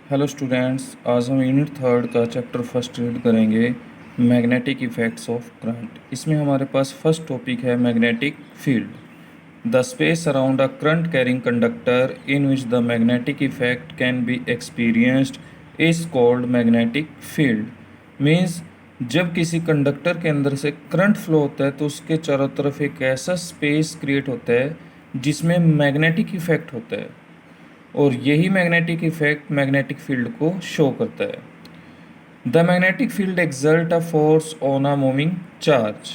Hello students, आज हम unit third का चैप्टर फर्स्ट रीड करेंगे, मैग्नेटिक इफेक्ट्स ऑफ करंट। इसमें हमारे पास फर्स्ट टॉपिक है magnetic field. The space around a current carrying conductor in which the magnetic effect can be experienced is called magnetic field. Means जब किसी conductor के अंदर से current flow होता है तो उसके चारों तरफ एक ऐसा स्पेस क्रिएट होता है जिसमें मैग्नेटिक इफेक्ट होता है, और यही मैग्नेटिक इफेक्ट मैग्नेटिक फील्ड को शो करता है। The magnetic field exert a force on a moving charge.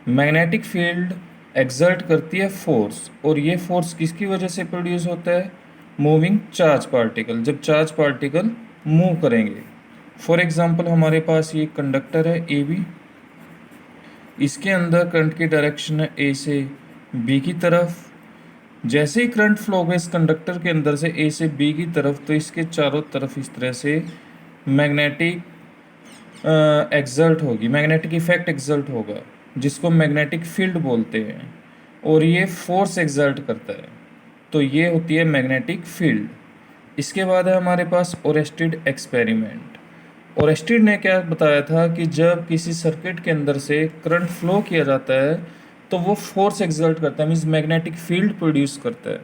Magnetic field exert करती है फोर्स, और ये फोर्स किसकी वजह से प्रोड्यूस होता है? मूविंग चार्ज पार्टिकल, जब चार्ज पार्टिकल मूव करेंगे। फॉर एग्जांपल हमारे पास ये कंडक्टर है ए बी, इसके अंदर करंट की डायरेक्शन है ए से बी की तरफ। जैसे ही करंट फ्लो होगा इस कंडक्टर के अंदर से ए से बी की तरफ, तो इसके चारों तरफ इस तरह से मैग्नेटिक एक्सर्ट होगी, मैग्नेटिक इफेक्ट एक्सर्ट होगा, जिसको मैग्नेटिक फील्ड बोलते हैं, और ये फोर्स एक्सर्ट करता है। तो ये होती है मैग्नेटिक फील्ड। इसके बाद है हमारे पास ओरेस्टेड एक्सपेरिमेंट। ओरेस्टेड ने क्या बताया था कि जब किसी सर्किट के अंदर से करंट फ्लो किया जाता है तो वो फोर्स एक्सर्ट करता है, मीन्स मैग्नेटिक फील्ड प्रोड्यूस करता है।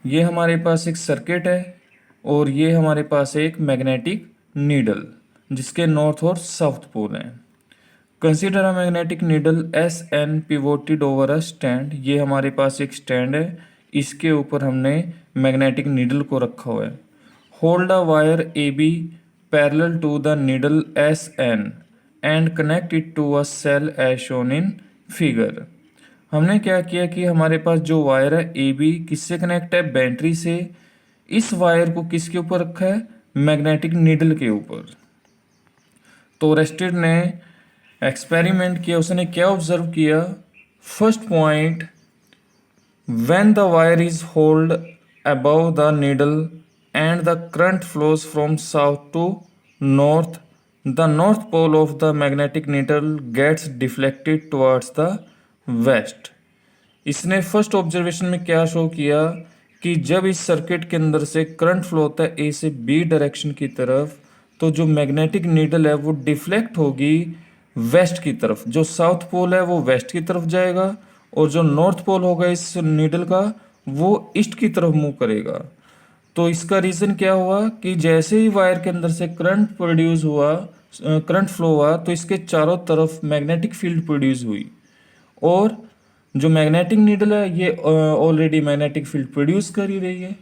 ये हमारे पास एक सर्किट है, और ये हमारे पास एक मैग्नेटिक नीडल जिसके नॉर्थ और साउथ पोल हैं। Consider a magnetic needle S N pivoted over a stand. ये हमारे पास एक स्टैंड है, इसके ऊपर हमने मैग्नेटिक नीडल को रखा हुआ है। Hold a wire A B parallel to the needle S N and connect it to a cell as shown in figure. हमने क्या किया कि हमारे पास जो वायर है ए बी किससे कनेक्ट है? बैटरी से। इस वायर को किसके ऊपर रखा है? मैग्नेटिक नीडल के ऊपर। तो रेस्टेड ने एक्सपेरिमेंट किया, उसने क्या ऑब्जर्व किया? First point, when the wire is hold above the needle and the current flows from south to north, the north pole of the magnetic needle gets deflected towards the west. इसने first observation में क्या show किया कि जब इस circuit के अंदर से करंट फ्लो होता है ए से बी डायरेक्शन की तरफ, तो जो मैग्नेटिक नीडल है वो डिफ्लेक्ट होगी वेस्ट की तरफ। जो साउथ पोल है वो वेस्ट की तरफ जाएगा, और जो नॉर्थ पोल होगा इस नीडल का वो ईस्ट की तरफ मूव करेगा। तो इसका रीज़न क्या हुआ कि जैसे ही वायर के अंदर से करंट प्रोड्यूस हुआ, करंट फ्लो हुआ, तो इसके चारों तरफ मैग्नेटिक फील्ड प्रोड्यूस हुई, और जो मैग्नेटिक नीडल है ये ऑलरेडी मैग्नेटिक फील्ड प्रोड्यूस कर ही रही है।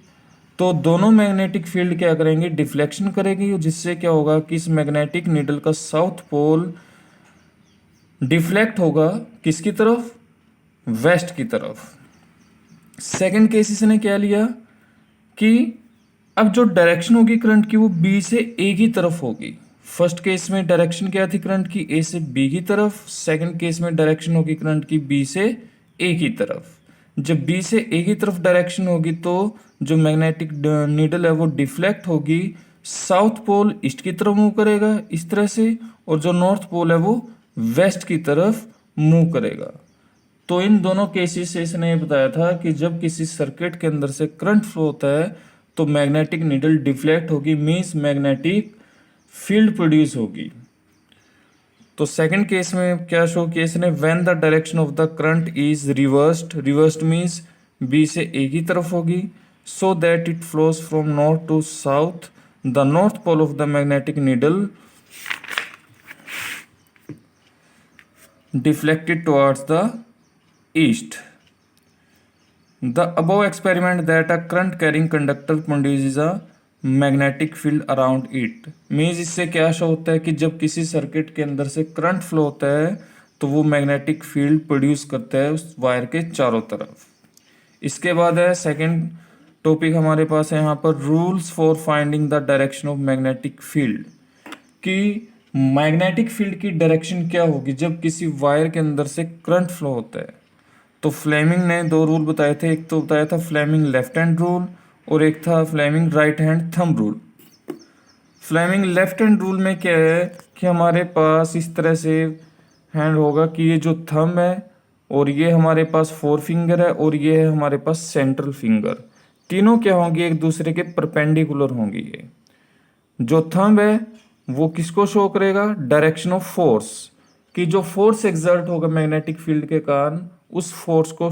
तो दोनों मैग्नेटिक फील्ड क्या करेंगे? डिफ्लेक्शन करेगी, जिससे क्या होगा कि इस मैग्नेटिक नीडल का साउथ पोल डिफ्लेक्ट होगा किसकी तरफ? वेस्ट की तरफ। सेकंड केस इसने क्या लिया कि अब जो डायरेक्शन होगी करंट की वो बी से ए की तरफ होगी। फर्स्ट केस में डायरेक्शन क्या थी करंट की? ए से बी की तरफ। सेकंड केस में डायरेक्शन होगी करंट की बी से ए की तरफ। जब बी से ए की तरफ डायरेक्शन होगी तो जो मैग्नेटिक नीडल है वो डिफ्लेक्ट होगी, साउथ पोल ईस्ट की तरफ मूव करेगा इस तरह से, और जो नॉर्थ पोल है वो वेस्ट की तरफ मूव करेगा। तो इन दोनों केसेस से इसने ये बताया था कि जब किसी सर्किट के अंदर से करंट फ्लो होता है तो मैग्नेटिक नीडल डिफ्लेक्ट होगी, मींस मैग्नेटिक फील्ड प्रोड्यूस होगी। तो सेकंड केस में क्या शो किया इसने? When the direction of the current is reversed, reversed means B से ए की तरफ होगी, so that it flows from north to south, the north pole of the magnetic needle deflected towards the east. The above experiment that a current carrying conductor produces a magnetic field around it, means इससे क्या show होता है कि जब किसी circuit के अंदर से करंट फ्लो होता है तो वो मैग्नेटिक फील्ड प्रोड्यूस करता है उस वायर के चारों तरफ। इसके बाद है सेकंड टॉपिक हमारे पास है यहाँ पर, rules for finding the direction of magnetic field. कि मैग्नेटिक फील्ड की डायरेक्शन क्या होगी जब किसी वायर के अंदर से करंट फ्लो होता है। तो फ्लेमिंग ने दो रूल बताए थे, एक तो बताया था फ्लेमिंग लेफ्ट हैंड रूल, और एक था Fleming right hand thumb rule. Fleming left hand rule में क्या है कि हमारे पास इस तरह से हैंड होगा कि ये जो थंब है और ये हमारे पास फोर फिंगर है और ये है हमारे पास सेंट्रल फिंगर। तीनों क्या होंगी, एक दूसरे के परपेंडिकुलर होंगी। ये जो थंब है वो किसको शो करेगा, डायरेक्शन ऑफ फोर्स, कि जो फोर्स एक्सर्ट होगा मैग्नेटिक फील्ड के कारण उस फोर्स को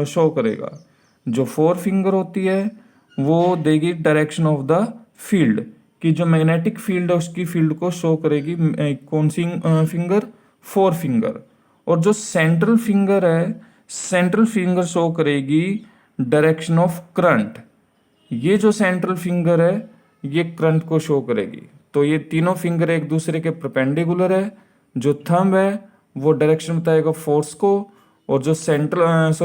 शो करेगा। जो फोर फिंगर होती है वो देगी डायरेक्शन ऑफ द फील्ड, कि जो मैग्नेटिक फील्ड है उसकी फील्ड को शो करेगी। कौन सी फिंगर, फोर फिंगर। और जो सेंट्रल फिंगर है, सेंट्रल फिंगर शो करेगी डायरेक्शन ऑफ करंट। ये जो सेंट्रल फिंगर है ये करंट को शो करेगी। तो ये तीनों फिंगर एक दूसरे के परपेंडिकुलर है। जो थंब है वो डायरेक्शन बताएगा फोर्स को, और जो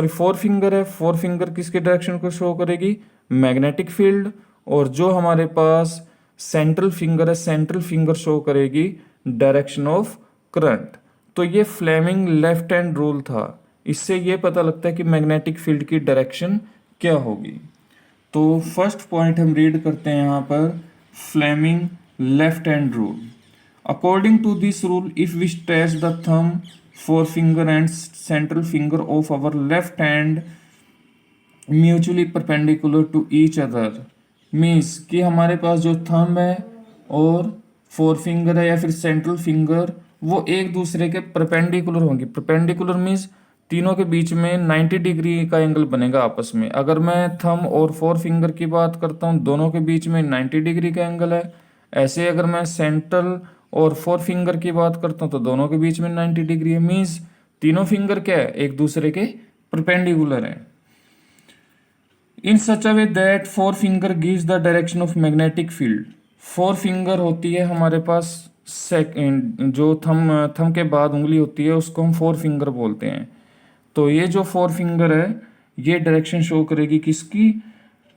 फोर फिंगर है, फोर फिंगर किसके डायरेक्शन को शो करेगी, मैग्नेटिक फील्ड। और जो हमारे पास सेंट्रल फिंगर है, सेंट्रल फिंगर शो करेगी डायरेक्शन ऑफ करंट। तो ये फ्लेमिंग लेफ्ट हैंड रूल था। इससे ये पता लगता है कि मैग्नेटिक फील्ड की डायरेक्शन क्या होगी। तो फर्स्ट पॉइंट हम रीड करते हैं यहाँ पर, Fleming left hand rule. According to this rule, if we stretch the thumb, four finger and central finger of our left hand mutually perpendicular to each other, means कि हमारे पास जो thumb है और फोर फिंगर है या फिर central finger वो एक दूसरे के परपेंडिकुलर होंगी। परपेंडिकुलर मीन्स तीनों के बीच में 90 डिग्री का एंगल बनेगा आपस में। अगर मैं थंब और फोर फिंगर की बात करता हूँ, दोनों के बीच में 90 डिग्री का एंगल है। ऐसे अगर मैं सेंट्रल और फोर फिंगर की बात करता हूँ तो दोनों के बीच में 90 डिग्री है। मीन्स तीनों फिंगर क्या है, एक दूसरे के परपेंडिकुलर है। In such a way that four finger gives the direction of magnetic field. Four finger होती है हमारे पास, सेकंड जो थम के बाद उंगली होती है उसको हम फोर फिंगर बोलते हैं। तो ये जो फोर फिंगर है ये डायरेक्शन शो करेगी किसकी,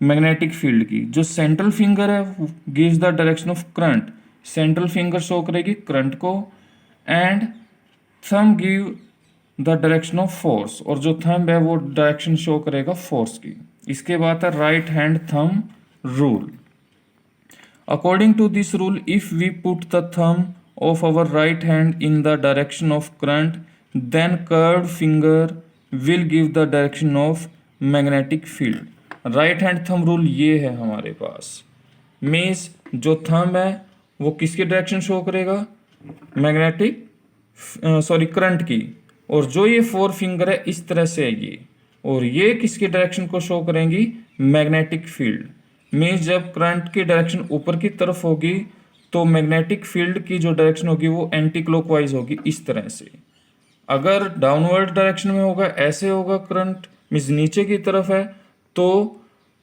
मैग्नेटिक फील्ड की। जो सेंट्रल फिंगर है gives the direction of current, central finger show करेगी करंट को। And thumb give the direction of force, और जो थंब है वो डायरेक्शन शो करेगा फोर्स की। इसके बाद है right hand thumb rule. According to this rule, if we put the thumb of our right hand in the direction of current, then curved finger will give the direction of magnetic field। Right hand thumb rule ये है हमारे पास। Means जो thumb है वो किसकी direction show करेगा, magnetic current की। और जो ये फोर फिंगर है इस तरह से है ये, और ये किसकी डायरेक्शन को शो करेंगी, मैग्नेटिक फील्ड। मीन्स जब करंट की डायरेक्शन ऊपर की तरफ होगी तो मैग्नेटिक फील्ड की जो डायरेक्शन होगी वो एंटी क्लॉकवाइज होगी इस तरह से। अगर डाउनवर्ड डायरेक्शन में होगा, ऐसे होगा करंट, मीन्स नीचे की तरफ है, तो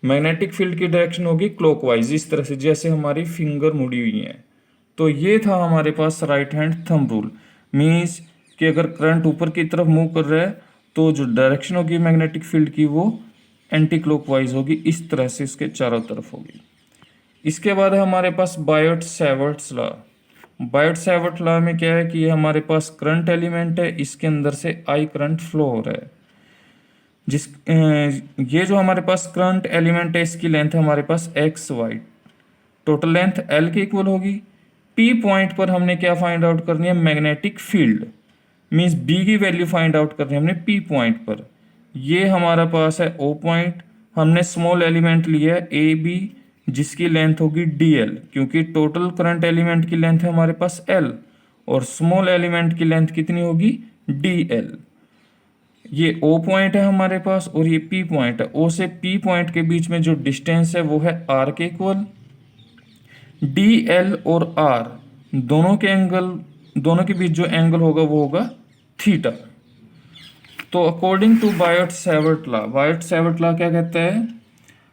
मैग्नेटिक फील्ड की डायरेक्शन होगी क्लॉकवाइज इस तरह से, जैसे हमारी फिंगर मुड़ी हुई है। तो ये था हमारे पास right hand thumb rule. Means कि अगर करंट ऊपर की तरफ मूव कर रहा है तो जो डायरेक्शन होगी मैग्नेटिक फील्ड की वो एंटी क्लॉकवाइज होगी, इस तरह से इसके चारों तरफ होगी। इसके बाद है हमारे पास बायोट-सैवर्ट्स लॉ। बायोट-सैवर्ट लॉ में क्या है कि ये हमारे पास करंट एलिमेंट है, इसके अंदर से आई करंट फ्लो हो रहा है। ये जो हमारे पास करंट एलिमेंट है इसकी लेंथ है हमारे पास X Y, total length L के इक्वल होगी। पी पॉइंट पर हमने क्या फाइंड आउट करनी है, मैग्नेटिक फील्ड। मीन्स बी की वैल्यू फाइंड आउट करनी है हमने पी पॉइंट पर। ये हमारा पास है ओ पॉइंट, हमने स्मॉल एलिमेंट लिया है ए बी जिसकी लेंथ होगी डी एल, क्योंकि टोटल करंट एलिमेंट की लेंथ है हमारे पास एल और स्मॉल एलिमेंट की लेंथ कितनी होगी, डी एल। ये ओ पॉइंट है हमारे पास और ये पी पॉइंट है। ओ से पी पॉइंट के बीच में जो डिस्टेंस है वो है आर के इक्वल। डी एल और आर दोनों के बीच जो एंगल होगा वो होगा थीटा। तो according to Biot Savart law, Biot Savart law क्या कहता है,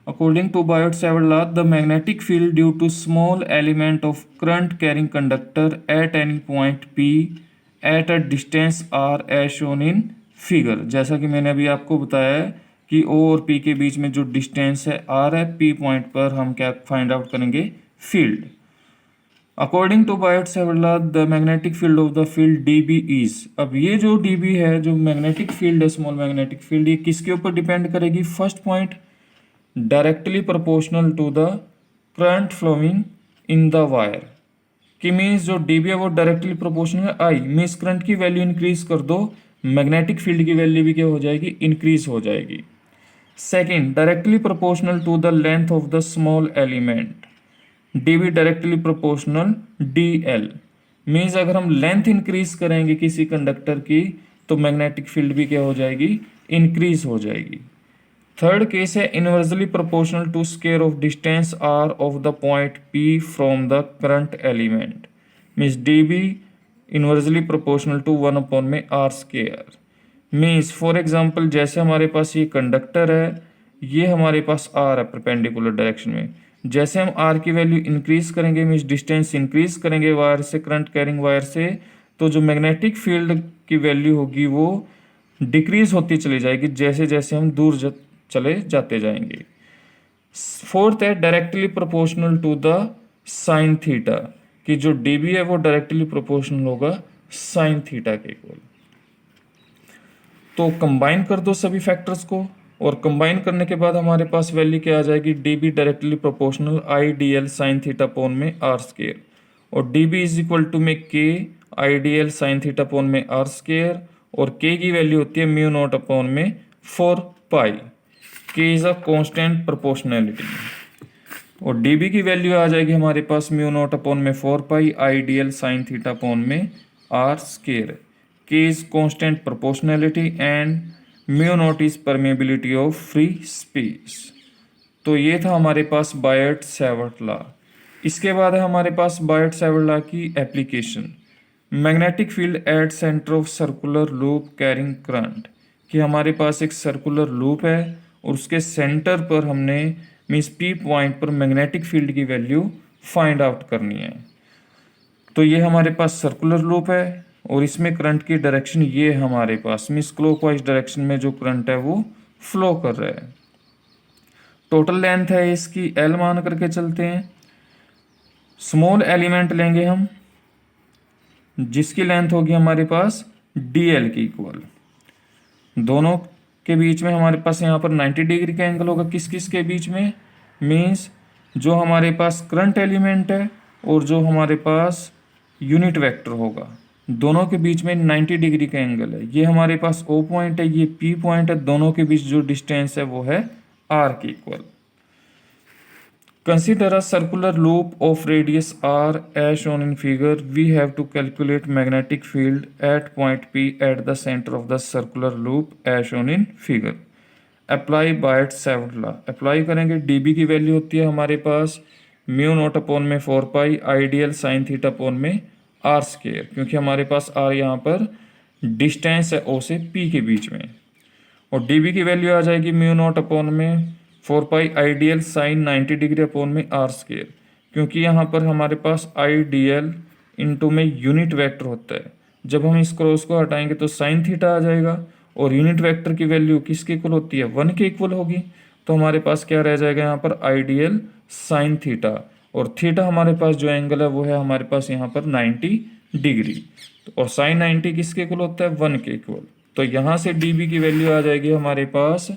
according to Biot Savart law the magnetic field due to small element of current carrying conductor at any point P at a distance R as shown in figure. जैसा कि मैंने अभी आपको बताया है कि ओ और पी के बीच में जो डिस्टेंस है आर है, पी पॉइंट पर हम क्या फाइंड आउट करेंगे, field. According to Biot Savart law the magnetic field of the field D B is. अब ये जो डी बी है, जो मैग्नेटिक फील्ड है, स्मॉल मैग्नेटिक फील्ड, ये किसके ऊपर डिपेंड करेगी, first point directly proportional to the current flowing in the wire. कि मीन्स जो डी बी है वो डायरेक्टली प्रोपोर्शनल है आई, मीन्स करंट की वैल्यू इंक्रीज कर दो, मैग्नेटिक फील्ड की वैल्यू भी क्या हो जाएगी, इंक्रीज हो जाएगी। Second, directly proportional to the length of the small element, D B directly proportional D L. Means अगर हम लेंथ इंक्रीज करेंगे किसी कंडक्टर की तो मैग्नेटिक फील्ड भी क्या हो जाएगी, इंक्रीज हो जाएगी। थर्ड केस है inversely proportional to square of distance R of the point P from the current element, means D B inversely proportional to 1 में R square. Means for example जैसे हमारे पास ये कंडक्टर है, ये हमारे पास आर है परपेंडिकुलर डायरेक्शन में, जैसे हम आर की वैल्यू इंक्रीज करेंगे मीन्स डिस्टेंस इंक्रीज करेंगे वायर से, करंट कैरिंग वायर से, तो जो मैग्नेटिक फील्ड की वैल्यू होगी वो डिक्रीज होती चली जाएगी जैसे जैसे हम दूर चले जाते जाएंगे। फोर्थ है directly proportional to the sine theta, कि जो डीबी है वो डायरेक्टली प्रोपोर्शनल होगा साइन थीटा के इक्वल। तो कंबाइन कर दो सभी फैक्टर्स को, और कंबाइन करने के बाद हमारे पास वैल्यू क्या आ जाएगी, D B directly proportional I D L sine theta upon में आर स्केयर, और D B is equal to में K I D L sine theta upon में आर स्केयर, और के की वैल्यू होती है म्यू नॉट अपॉन में 4 pi. K is a constant proportionality, और डी बी की वैल्यू आ जाएगी हमारे पास म्यू नॉट अपॉन में 4 pi I D L sine theta upon में R square. K is constant proportionality and mu naught is permeability of free space. तो ये था हमारे पास बायट सैवर्ट लॉ। इसके बाद है हमारे पास बायट सैवर्ट लॉ की application, magnetic field at centre of circular loop carrying current, कि हमारे पास एक सर्कुलर लूप है और उसके सेंटर पर हमने मीन्स पी पॉइंट पर मैग्नेटिक फील्ड की वैल्यू फाइंड आउट करनी है। तो ये हमारे पास सर्कुलर लूप है और इसमें करंट की डायरेक्शन ये हमारे पास मीन्स क्लॉकवाइज डायरेक्शन में जो करंट है वो फ्लो कर रहा है। टोटल लेंथ है इसकी एल मान करके चलते हैं। स्मॉल एलिमेंट लेंगे हम जिसकी लेंथ होगी हमारे पास डी एल की इक्वल। दोनों के बीच में हमारे पास यहाँ पर 90 डिग्री का एंगल होगा, किस किस के बीच में, मीन्स जो हमारे पास करंट एलिमेंट है और जो हमारे पास यूनिट वेक्टर होगा, दोनों के बीच में 90 डिग्री का एंगल है। ये हमारे पास O पॉइंट है, ये P पॉइंट है, दोनों के बीच जो डिस्टेंस है वो है R के equal. Consider a circular loop of radius R as shown in figure. We have to calculate magnetic field at point P at the center of the circular loop as shown in figure. Apply Biot Savart law apply करेंगे। dB की value होती है हमारे पास mu not upon में 4 pi ideal sine theta upon में R square, क्योंकि हमारे पास आर यहाँ पर डिस्टेंस है ओ से पी के बीच में, और dB की वैल्यू आ जाएगी म्यू नॉट अपॉन में 4 pi ideal sign 90 degree upon में आर स्केयर, क्योंकि यहाँ पर हमारे पास आइडियल इंटू में यूनिट वेक्टर होता है। जब हम इस क्रॉस को हटाएंगे तो साइन थीटा आ जाएगा, और यूनिट वेक्टर की वैल्यू किसके इक्वल होती है, 1 के इक्वल होगी। तो हमारे पास क्या रह जाएगा यहाँ पर आइडियल साइन थीटा, और थीटा हमारे पास जो एंगल है वो है हमारे पास यहाँ पर 90 डिग्री, और साइन 90 किसके इक्वल होता है, 1 के इक्वल। तो यहाँ से dB की वैल्यू आ जाएगी हमारे पास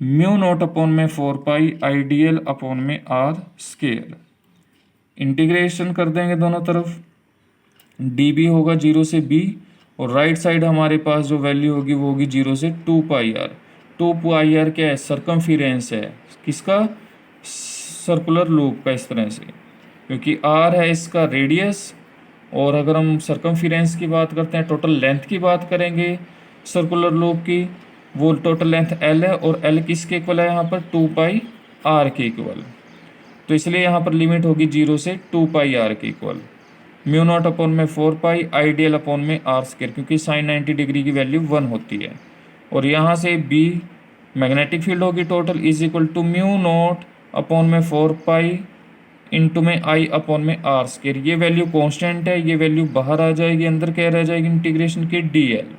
म्यू नॉट अपॉन में 4 पाई आइडियल अपॉन में आर स्केयर। इंटीग्रेशन कर देंगे दोनों तरफ, dB होगा 0 से b, और राइट साइड हमारे पास जो वैल्यू होगी वो होगी 0 से 2 पाई आर। 2 पाई आर क्या है, सरकमफिरेंस है किसका, सर्कुलर लूप का, इस तरह से, क्योंकि आर है इसका रेडियस, और अगर हम सरकमफिरेंस की बात करते हैं, टोटल लेंथ की बात करेंगे सर्कुलर लूप की, वो टोटल लेंथ एल है, और एल किसके इक्वल है यहाँ पर 2 पाई आर के इक्वल। तो इसलिए यहाँ पर लिमिट होगी 0 से 2 पाई आर के इक्वल। म्यू नॉट अपॉन में 4 पाई आइडियल अपॉन में आर स्क्वायर, क्योंकि साइन 90 डिग्री की वैल्यू 1 होती है, और यहाँ से बी मैग्नेटिक फील्ड होगी total is equal to mu not upon में 4 पाई इंटू में आई अपॉन में आर स्क्वायर। ये वैल्यू कांस्टेंट है, ये वैल्यू बाहर आ जाएगी, अंदर क्या रह जाएगी इंटीग्रेशन की डी.एल,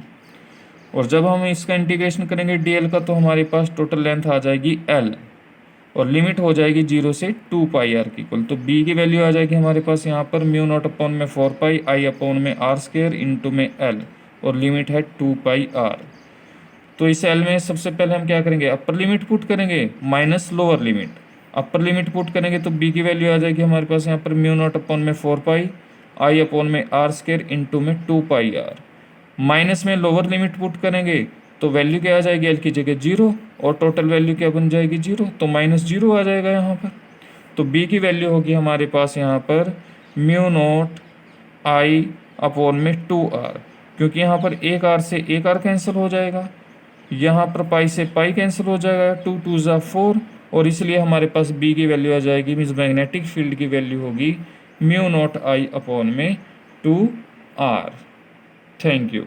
और जब हम इसका इंटीग्रेशन करेंगे डी.एल का तो हमारे पास टोटल लेंथ आ जाएगी एल, और लिमिट हो जाएगी 0 से 2 पाई आर की इक्वल। तो बी की वैल्यू आ जाएगी हमारे पास यहाँ पर म्यू नॉट अपॉन में 4 पाई आई अपॉन में आर स्क्वायर इंटू में एल, और लिमिट है 2 पाई आर। तो इस एल में सबसे पहले हम क्या करेंगे, अपर लिमिट पुट करेंगे minus lower limit. Upper limit put करेंगे तो बी की वैल्यू आ जाएगी हमारे पास यहाँ पर म्यू नॉट अपॉन में 4 पाई आई अपॉन में आर स्क्वायर इंटू में 2 पाई आर। माइनस में लोअर लिमिट पुट करेंगे तो वैल्यू क्या आ जाएगी, एल की जगह 0 और टोटल वैल्यू क्या बन जाएगी 0, तो -0 आ जाएगा यहाँ पर। तो बी की वैल्यू होगी हमारे पास यहाँ पर म्यू नॉट आई अपॉन में 2r, क्योंकि यहाँ पर एक r से एक r कैंसिल हो जाएगा, यहाँ पर पाई से पाई कैंसिल हो जाएगा, 2 2 ज़ा 4, और इसलिए हमारे पास बी की वैल्यू आ जाएगी, मीन्स मैग्नेटिक फील्ड की वैल्यू होगी म्यू नॉट आई अपॉन में 2r। Thank you.